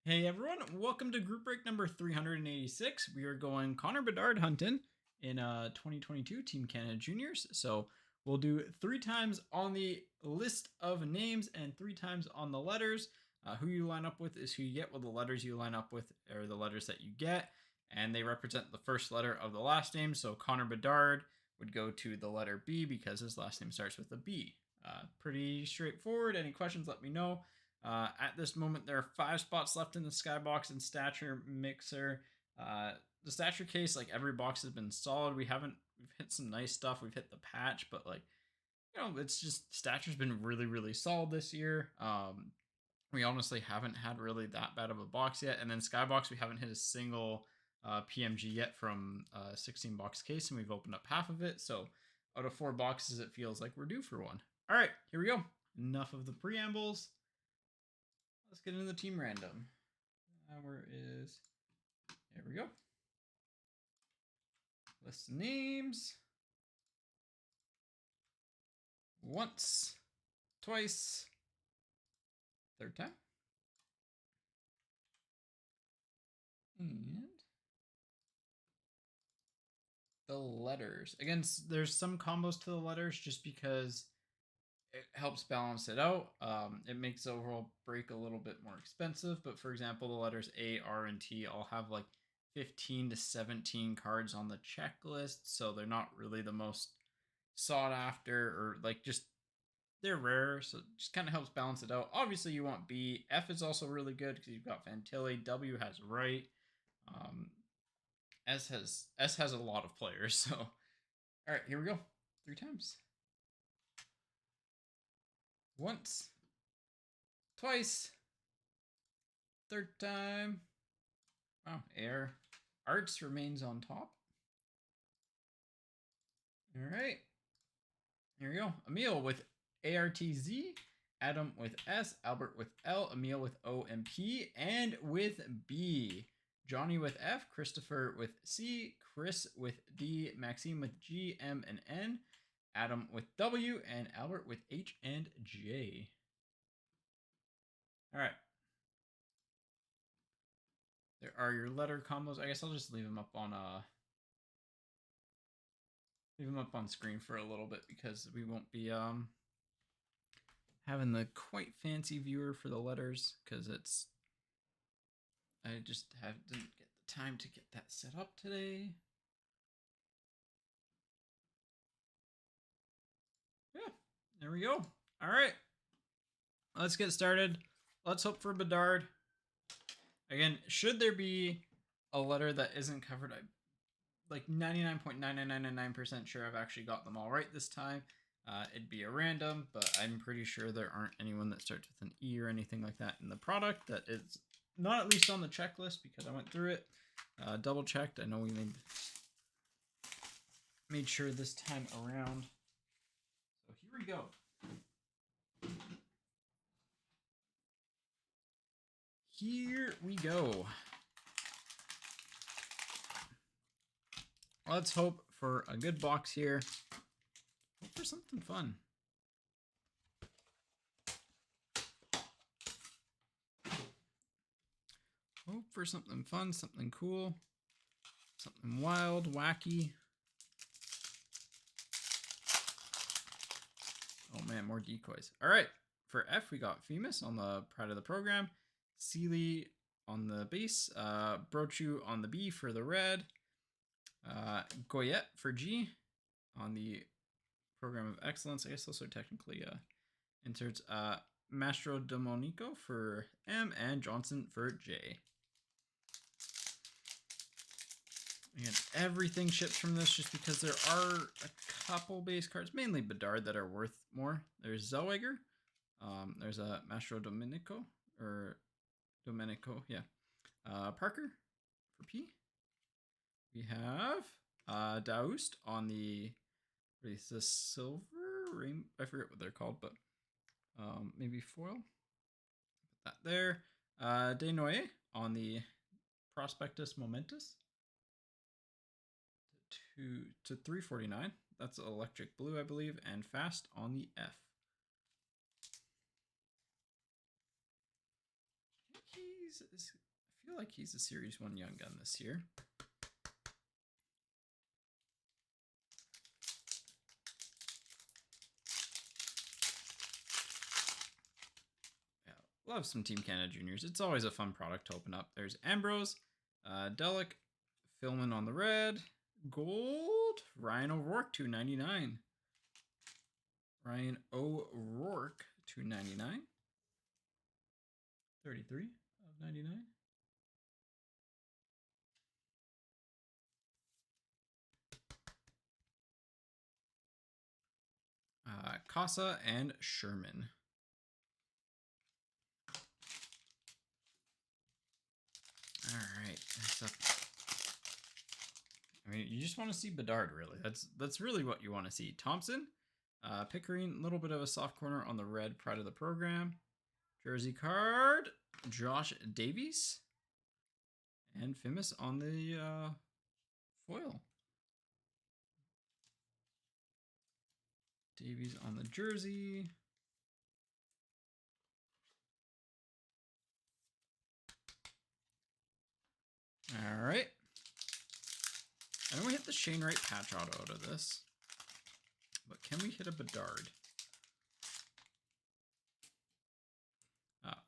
Hey everyone, welcome to group break number 386. We are going Connor Bedard hunting in 2022 Team Canada Juniors. So we'll do 3 times on the list of names and 3 times on the letters. Who you line up with is who you get. Well, the letters you line up with are the letters that you get, and they represent the first letter of the last name. So Connor Bedard would go to the letter B because his last name starts with a B. Pretty straightforward. Any questions, let me know. At this moment, there are 5 spots left in the skybox and stature mixer. The stature case, like every box has been solid. We've hit some nice stuff. We've hit the patch, but it's just stature's been really solid this year. We honestly haven't had really that bad of a box yet. And then skybox, we haven't hit a single PMG yet from a 16 box case, and we've opened up half of it. So out of 4 boxes, it feels like we're due for one. All right, here we go. Enough of the preambles. Let's get into the team random. There we go. List names. Once, twice, third time. And the letters. Again, there's some combos to the letters just because it helps balance it out. It makes the overall break a little bit more expensive. But for example, the letters A, R, and T all have like 15 to 17 cards on the checklist. So they're not really the most sought after, or they're rare. So it just kind of helps balance it out. Obviously, you want B. F is also really good because you've got Fantilli. W has right. S has a lot of players. So, all right, here we go. 3 times. Once, twice, third time. Wow, air. Arts remains on top. All right. Here we go. Emil with ARTZ, Adam with S, Albert with L, Emil with O and P, and with B. Johnny with F, Christopher with C, Chris with D, Maxime with G, M, and N, Adam with W, and Albert with H and J. All right. There are your letter combos. I guess I'll just leave them up on screen for a little bit because we won't be having the quite fancy viewer for the letters because I just didn't get the time to get that set up today. Yeah, there we go. All right, let's get started. Let's hope for Bedard. Again, should there be a letter that isn't covered, I like 99.99999% sure I've actually got them all right this time. It'd be a random, but I'm pretty sure there aren't anyone that starts with an E or anything like that in the product that is not at least on the checklist because I went through it, double checked. I know we made sure this time around. So here we go. Here we go. Let's hope for a good box here. Hope for something fun. Hope for something fun, something cool, something wild, wacky. Oh man, more decoys. All right, for F, we got Femus on the Pride of the Program, Sealy on the base, Brochu on the B for the red, Goyette for G on the Program of Excellence. I guess those are technically inserts. Mastro Demonico for M and Johnson for J. And everything ships from this just because there are a couple base cards, mainly Bedard, that are worth more. There's Zellweger. There's a Mastro Domenico, yeah. Parker for P. We have Daoust on the, what is this, silver? I forget what they're called, but maybe foil. Put that there. Desnoyers on the Prospectus Momentus. To 349. That's electric blue, I believe, and fast on the F. I feel like he's a Series 1 Young Gun this year. Yeah, love some Team Canada Juniors. It's always a fun product to open up. There's Ambrose, Delic, Philman on the red, gold, Ryan O'Rourke, 299. Ryan O'Rourke, 299. 33 of 99. Casa and Sherman. All right. I mean, you just want to see Bedard, really. That's really what you want to see. Thompson, Pickering, a little bit of a soft corner on the red pride of the program. Jersey card, Josh Davies. And Famous on the foil. Davies on the jersey. All right. I know we hit the Shane Wright patch auto out of this, but can we hit a Bedard?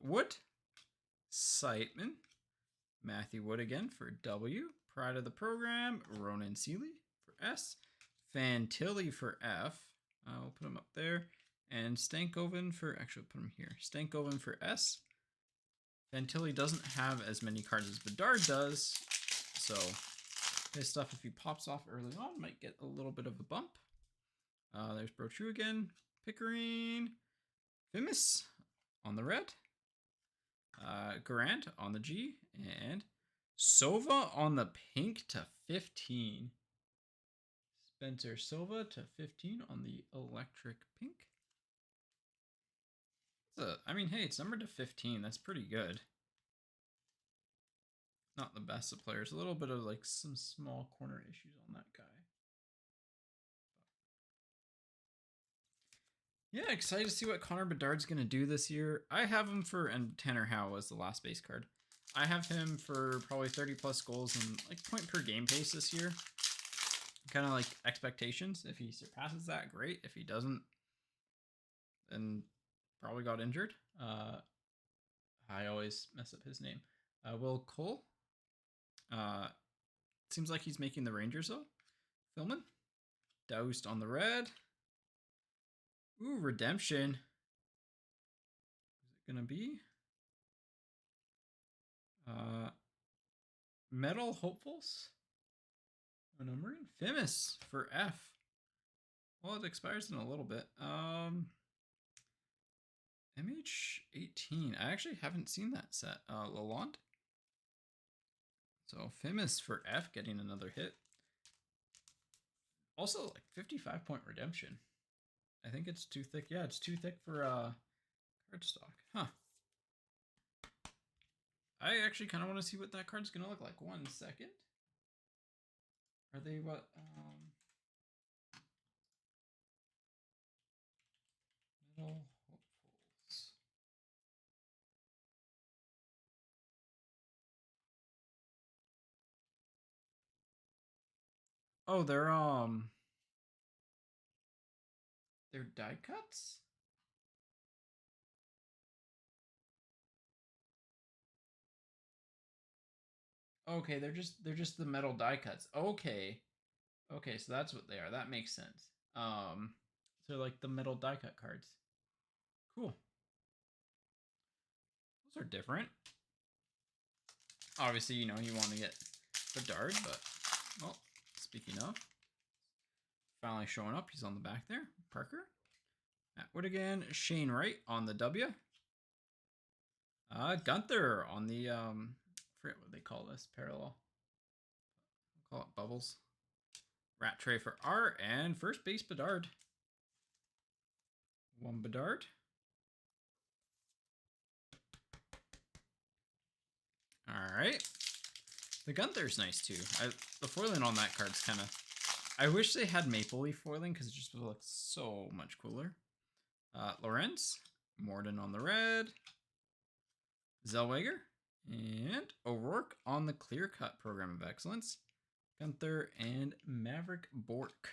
Wood, Sightman, Matthew Wood again for W. Pride of the program, Ronan Seeley for S. Fantilli for F. We'll put him up there. And Stankoven for, actually put him here. Stankoven for S. Fantilli doesn't have as many cards as Bedard does, so his stuff, if he pops off early on, might get a little bit of a bump. There's Brochu again. Pickering. Famous on the red. Garant on the G. And Sova on the pink to 15. Spencer Silva to 15 on the electric pink. I mean, hey, it's numbered to 15. That's pretty good. Not the best of players. A little bit of like some small corner issues on that guy. Yeah, excited to see what Connor Bedard's going to do this year. I have him for, and Tanner Howe was the last base card. I have him for probably 30 plus goals and like point per game pace this year. Kind of like expectations. If he surpasses that, great. If he doesn't, then probably got injured. I always mess up his name. Will Cole. Seems like he's making the Rangers though. Philman. Doused on the red. Ooh, redemption. Is it gonna be? Metal Hopefuls. A numbering. Famous for F. Well, it expires in a little bit. MH18. I actually haven't seen that set. Lalonde. So Famous for F getting another hit. Also, like 55-point redemption. I think it's too thick. Yeah, it's too thick for cardstock. Huh. I actually kind of want to see what that card's going to look like. 1 second. Are they what? Metal Hopefuls. Oh, they're die cuts? Okay, they're just the metal die cuts. Okay. Okay, so that's what they are. That makes sense. So like the metal die cut cards. Cool. Those are different. Obviously, you know, you want to get Bedard, but well, speaking of, finally showing up. He's on the back there. Parker. Matt Wood again. Shane Wright on the W. Gunther on the I forget what they call this parallel. I'll call it bubbles. Rat Tray for R and first base Bedard. 1 Bedard. All right. The Gunther's nice too. The foiling on that card's kind of. I wish they had maple leaf foiling because it just would look so much cooler. Lorenz, Morden on the red. Zellweger, And O'Rourke on the Clear Cut Program of Excellence. Gunther and Maverick Bork.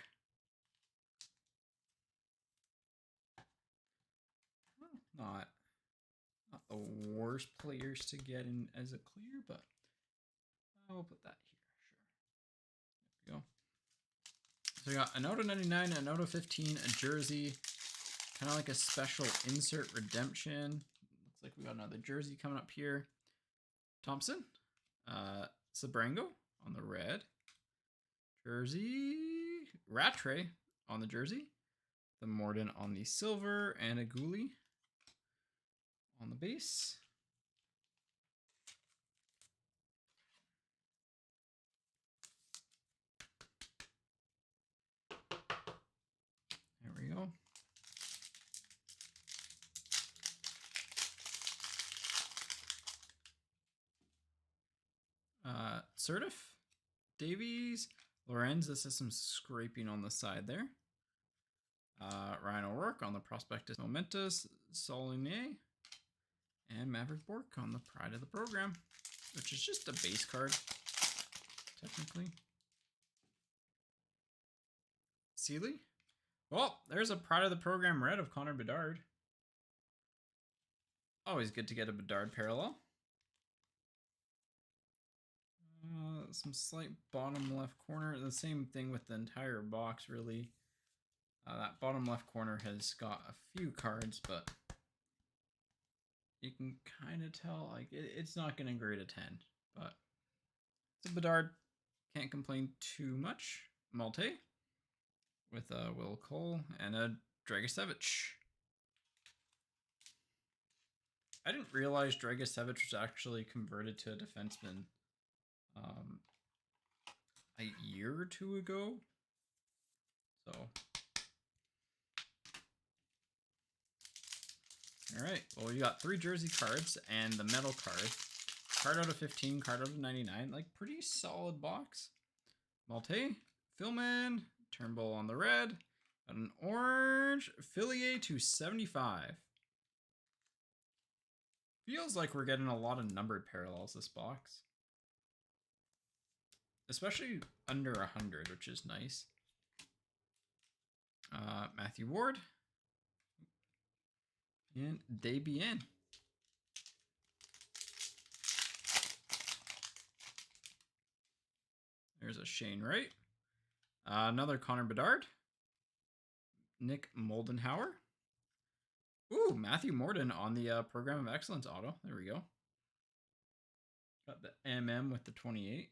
Not the worst players to get in as a clear, but we'll put that here. Sure. There we go. So we got an out of 99, an out of 15, a jersey, kind of like a special insert redemption. Looks like we got another jersey coming up here. Thompson, Sabrango on the red jersey, Rattray on the jersey, the Morden on the silver, and a Gooley on the base. There we go. Certif, Davies, Lorenz. This is some scraping on the side there. Ryan O'Rourke on the Prospectus Momentous, Soligny, and Maverick Bork on the Pride of the Program, which is just a base card, technically. Seeley. Well, there's a Pride of the Program red of Connor Bedard. Always good to get a Bedard parallel. Some slight bottom left corner. The same thing with the entire box, really. That bottom left corner has got a few cards, but you can kind of tell like it's not going to grade a 10. But it's a Bedard. Can't complain too much. Malte with a Will Cole and a Dragicevic. I didn't realize Dragicevic was actually converted to a defenseman a year or two ago. So, all right. Well, you got 3 jersey cards and the metal card. Card out of 15, card out of 99. Like, pretty solid box. Malte, Philman, Turnbull on the red, an orange, Fillier to 75. Feels like we're getting a lot of numbered parallels this box. Especially under 100, which is nice. Matthew Ward. And Desbiens. There's a Shane Wright. Another Connor Bedard. Nick Moldenhauer. Ooh, Matthew Morden on the Program of Excellence auto. There we go. Got the MM with the 28.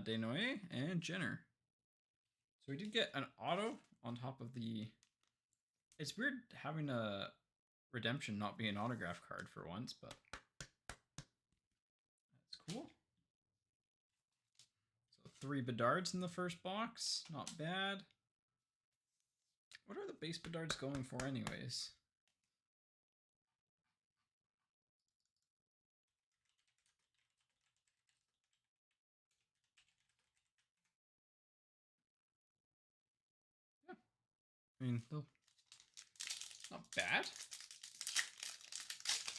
Desnoyers and Jenner. So we did get an auto on top of the... It's weird having a redemption not be an autograph card for once, but that's cool. So 3 Bedards in the first box. Not bad. What are the base Bedards going for anyways? Yeah. I mean, not bad.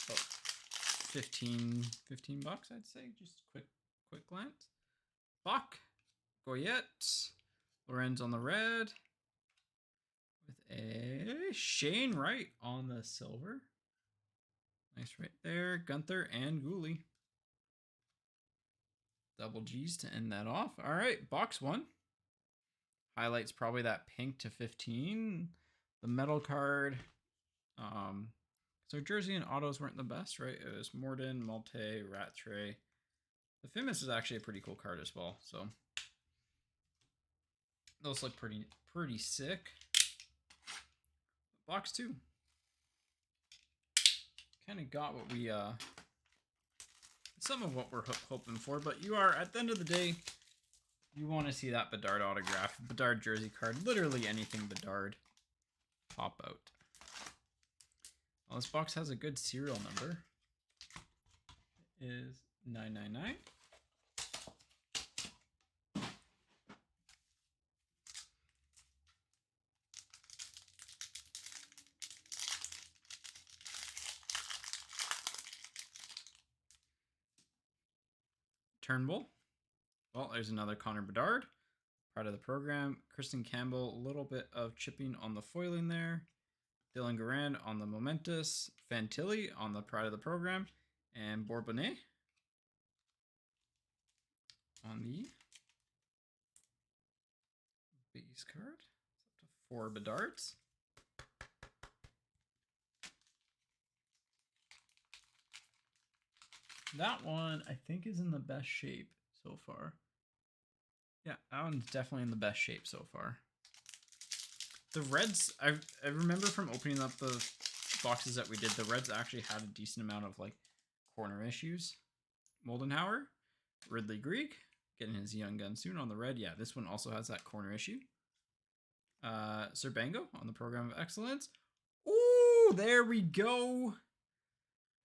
About 15 bucks, I'd say. Just quick glance. Bach, Goyette, Lorenz on the red, with a Shane Wright on the silver. Nice right there. Gunther and Gooley. Double G's to end that off. All right, box 1. Highlights probably that pink to 15. The metal card. So jersey and autos weren't the best, right? It was Morden, Malte, Rattray. The Famous is actually a pretty cool card as well. So those look pretty sick. Box 2. Kind of got what we some of what we're hoping for, but you are, at the end of the day, you want to see that Bedard autograph, Bedard jersey card, literally anything Bedard pop out. Well, this box has a good serial number. It is 999. Turnbull. Well, there's another Connor Bedard. Part of the program. Kristen Campbell, a little bit of chipping on the foiling there. Dylan Garand on the Momentous. Fantilli on the Pride of the Program. And Bourbonnais on the base card. It's up to 4 Bedards. That one, I think, is in the best shape so far. Yeah, that one's definitely in the best shape so far. The Reds, I remember from opening up the boxes that we did, the Reds actually had a decent amount of like corner issues. Moldenhauer, Ridley Greig, getting his young gun soon on the red. Yeah, this one also has that corner issue. Serbango on the Program of Excellence. Ooh, there we go.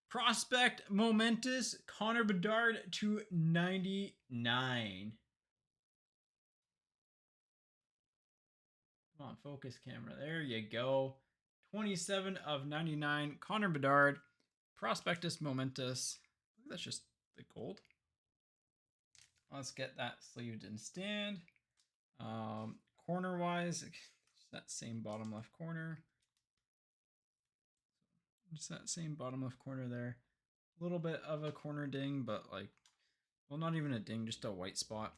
Prospect Momentous, Connor Bedard to 99. Come on, focus camera. There you go. 27 of 99. Connor Bedard. Prospectus Momentous. That's just the gold. Let's get that sleeved and stand. Corner-wise, that same bottom left corner. Just that same bottom left corner there. A little bit of a corner ding, but like, well, not even a ding, just a white spot.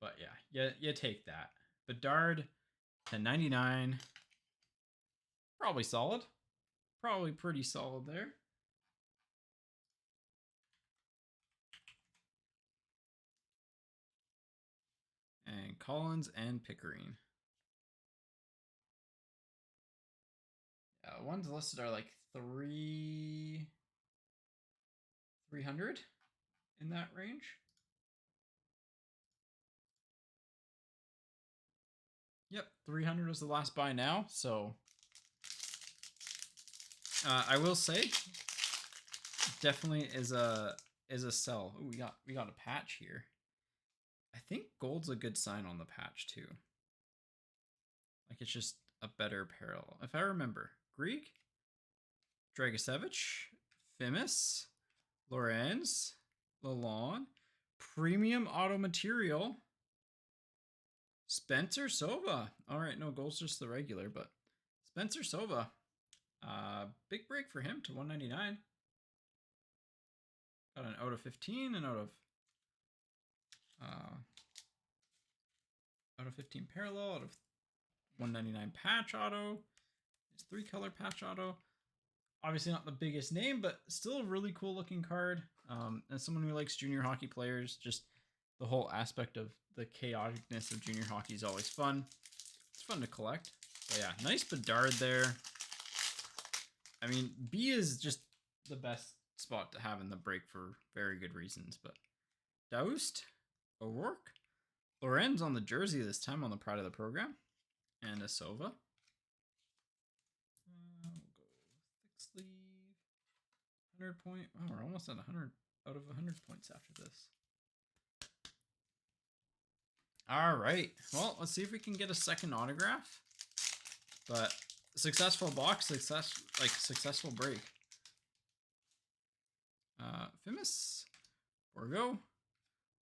But yeah, you take that. Bedard to 99. Probably solid. Probably pretty solid there. And Collins and Pickering. Ones listed are like 300 in that range. Yep, 300 was the last buy now. So I will say, definitely is a sell. Ooh, we got a patch here. I think gold's a good sign on the patch too. Like it's just a better parallel. If I remember, Greek, Dragisevich, Fimis, Lorenz, Lalonde, Premium Auto Material, Spencer Sova. All right, no, gold's just the regular, but Spencer Sova. Big break for him to 199. Got an out of 15 and out of 15 parallel, out of 199 patch auto. It's 3-color patch auto. Obviously not the biggest name, but still a really cool looking card. As someone who likes junior hockey players, just the whole aspect of the chaoticness of junior hockey is always fun. It's fun to collect. But yeah, nice Bedard there. I mean, B is just the best spot to have in the break for very good reasons. But Daoust, O'Rourke, Lorenz on the jersey this time on the Pride of the Program, and a Sova. We'll go thick sleeve. 100 point. Oh, we're almost at 100 out of 100 points after this. All right. Well, let's see if we can get a second autograph. But successful box, successful break. Fimis, Borgo,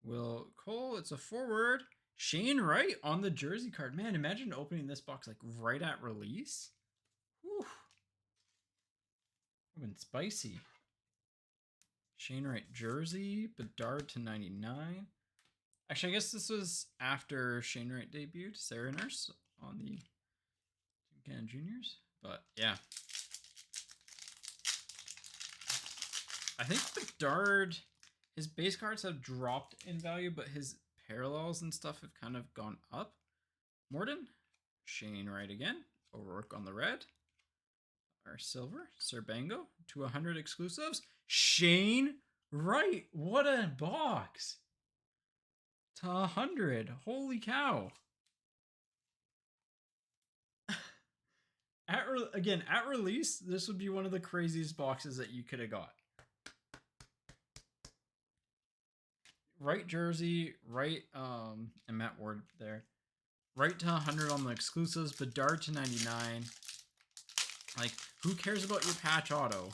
Will Cole. It's a forward. Shane Wright on the jersey card. Man, imagine opening this box like right at release. Whew. Would have been spicy. Shane Wright jersey. Bedard to 99. Actually, I guess this was after Shane Wright debuted. Sarah Nurse on the Team Canada Juniors. But yeah. I think Bedard, his base cards have dropped in value, but his parallels and stuff have kind of gone up. Morden, Shane Wright again. O'Rourke on the red. Our silver. Serbango, 200 exclusives. Shane Wright, what a box. To 100, holy cow. At release, this would be one of the craziest boxes that you could have got. Right jersey, right, and Matt Ward there. Right to 100 on the exclusives, Bedard to 99. Like, who cares about your patch auto?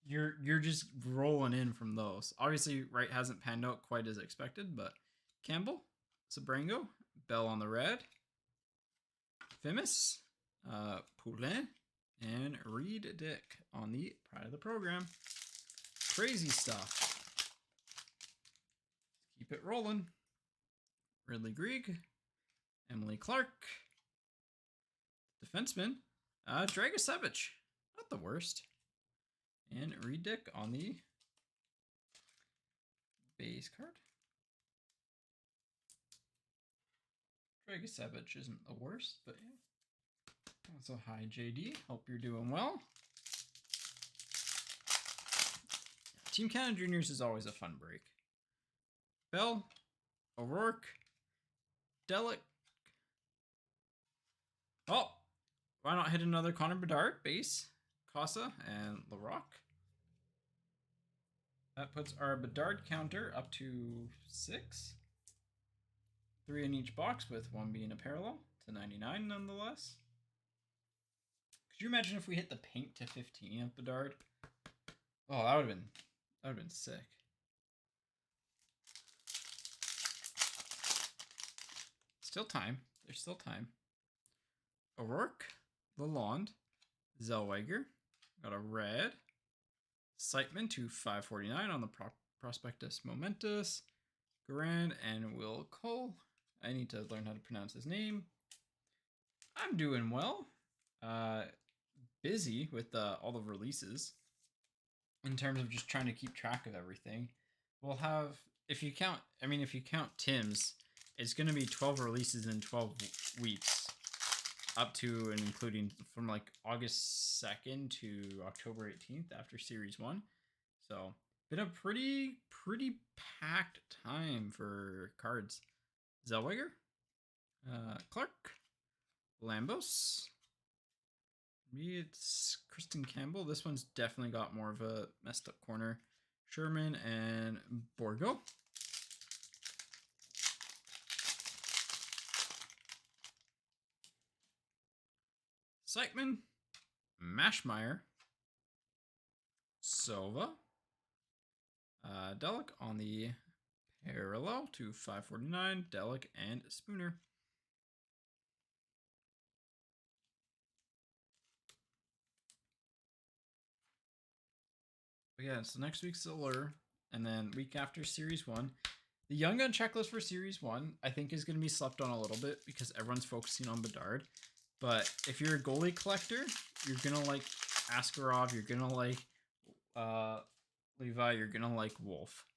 you're just rolling in from those. Obviously, right hasn't panned out quite as expected, but Campbell, Sabrango, Bell on the red, Fimis, Poulin, and Reed Dick on the pride of the program. Crazy stuff. Keep it rolling. Ridley Grieg, Emily Clark, defenseman, Dragisevich, not the worst, and Reed Dick on the base card. Dragisevich isn't the worst, but yeah. So hi JD, hope you're doing well. Team Canada Juniors is always a fun break. Bell, O'Rourke, Delic. Oh, why not hit another Connor Bedard base? Casa and LaRock. That puts our Bedard counter up to 6. 3 in each box, with 1 being a parallel to 99 nonetheless. Could you imagine if we hit the paint to 15 of Bedard? Oh, that would have been sick. Still time. There's still time. O'Rourke, Lalonde, Zellweger, got a red. Sightman to 549 on the Prospectus Momentous. Garand and Will Cole. I need to learn how to pronounce his name. I'm doing well. Busy with all the releases in terms of just trying to keep track of everything. We'll have, if you count Tim's, it's going to be 12 releases in 12 weeks, up to and including from like August 2nd to October 18th after Series 1. So, been a pretty packed time for cards. Zellweger, Clark, Lambos. Maybe it's Kristen Campbell. This one's definitely got more of a messed up corner. Sherman and Borgo. Seichmann, Mashmeyer, Sova, Delic on the parallel to 549, Delic and Spooner. But yeah, so next week's Allure, and then week after Series 1. The Young Gun checklist for Series 1, I think, is going to be slept on a little bit because everyone's focusing on Bedard. But if you're a goalie collector, you're going to like Askarov, you're going to like Levi, you're going to like Wolf.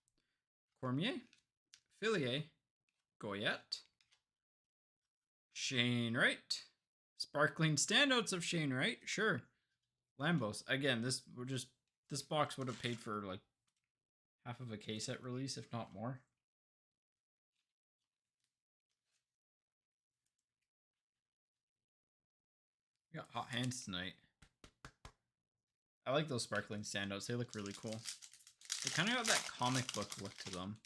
Cormier, Fillier, Goyette, Shane Wright, sparkling standouts of Shane Wright, sure. Lambos, again, this box would have paid for like half of a case at release, if not more. We got hot hands tonight. I like those sparkling standouts. They look really cool. They kind of got that comic book look to them.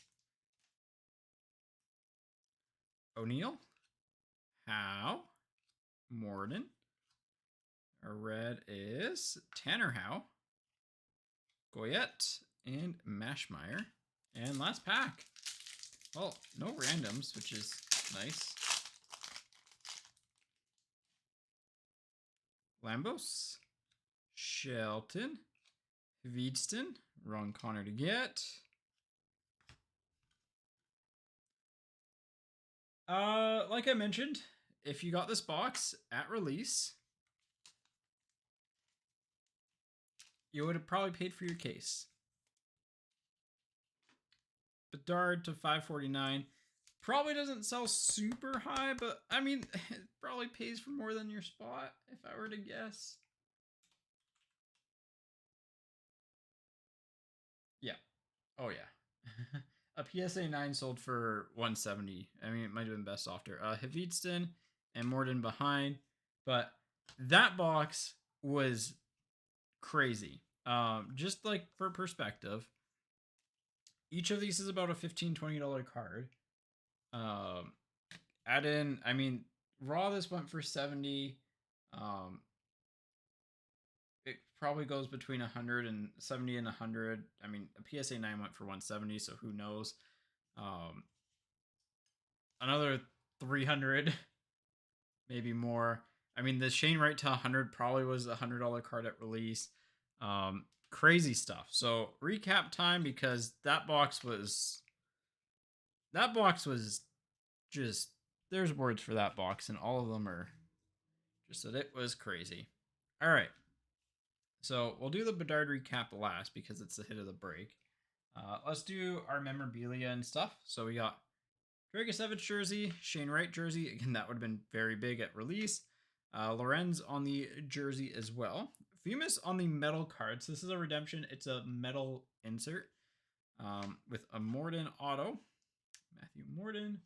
O'Neill, Howe, Morden. Our red is Tanner Howe, Goyette, and Mashmeyer. And last pack. Well, no randoms, which is nice. Lambos, Shelton, Veedston, wrong Connor to get. Like I mentioned, if you got this box at release, you would have probably paid for your case. Bedard to 549 probably doesn't sell super high, but I mean, it probably pays for more than your spot if I were to guess. Yeah. Oh yeah. A PSA 9 sold for 170. I mean, it might have been best offer. Havidston and Morden behind, but that box was crazy. Just like for perspective, each of these is about a $15-$20 card. Add in, I mean, raw this went for 70. it probably goes between 170 and 100. I mean, a PSA 9 went for 170, so who knows? Another 300, maybe more. I mean, the Shane Wright to 100 probably was a $100 card at release. Crazy stuff. So recap time, because that box was just, there's words for that box, and all of them are just that it was crazy. All right. So we'll do the Bedard recap last because it's the hit of the break. Let's do our memorabilia and stuff. So we got Dragicevic jersey, Shane Wright jersey. Again, that would have been very big at release. Lorenz on the jersey as well. Fumis on the metal cards. This is a redemption. It's a metal insert with a Morden auto. Matthew Morden.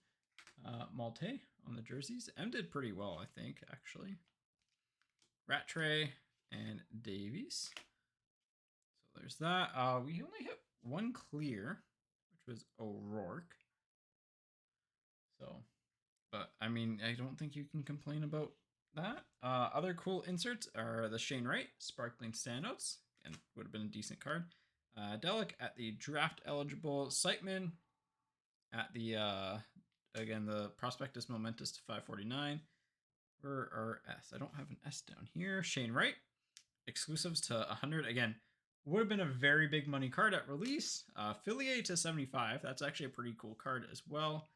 Malte on the jerseys. M did pretty well, I think, actually. Rattray and Davies. So there's that. We only hit one clear, which was O'Rourke. So, but I mean, I don't think you can complain about that. Other cool inserts are the Shane Wright Sparkling Standouts, and would have been a decent card. Delic at the draft eligible. Sightman at the again, the Prospectus Momentous to 549. Where are S? I don't have an S down here. Shane Wright exclusives to 100. Again, would have been a very big money card at release. Fillier to 75. That's actually a pretty cool card as well.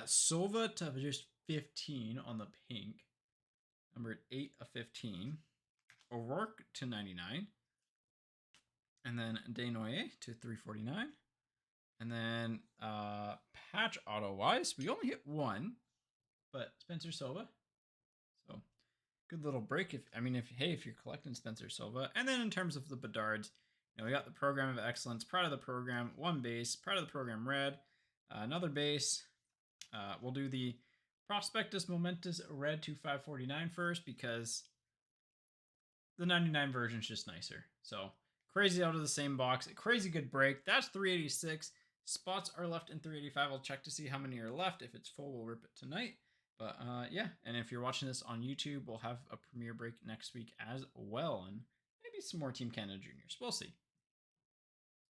Silva to just 15 on the pink. Number 8 of 15. O'Rourke to 99. And then Desnoyers to 349. And then patch auto-wise, we only hit one. But Spencer Silva. So good little break. If you're collecting Spencer Silva. And then in terms of the Bedards, we got the Program of Excellence, Proud of the Program, one base, Proud of the Program red, another base. We'll do the Prospectus Momentous red to 549 first, because the 99 version is just nicer. So crazy out of the same box. A crazy good break. That's 386. Spots are left in 385. I'll check to see how many are left. If it's full, we'll rip it tonight. But yeah, and if you're watching this on YouTube, we'll have a premiere break next week as well, and maybe some more Team Canada Juniors. We'll see.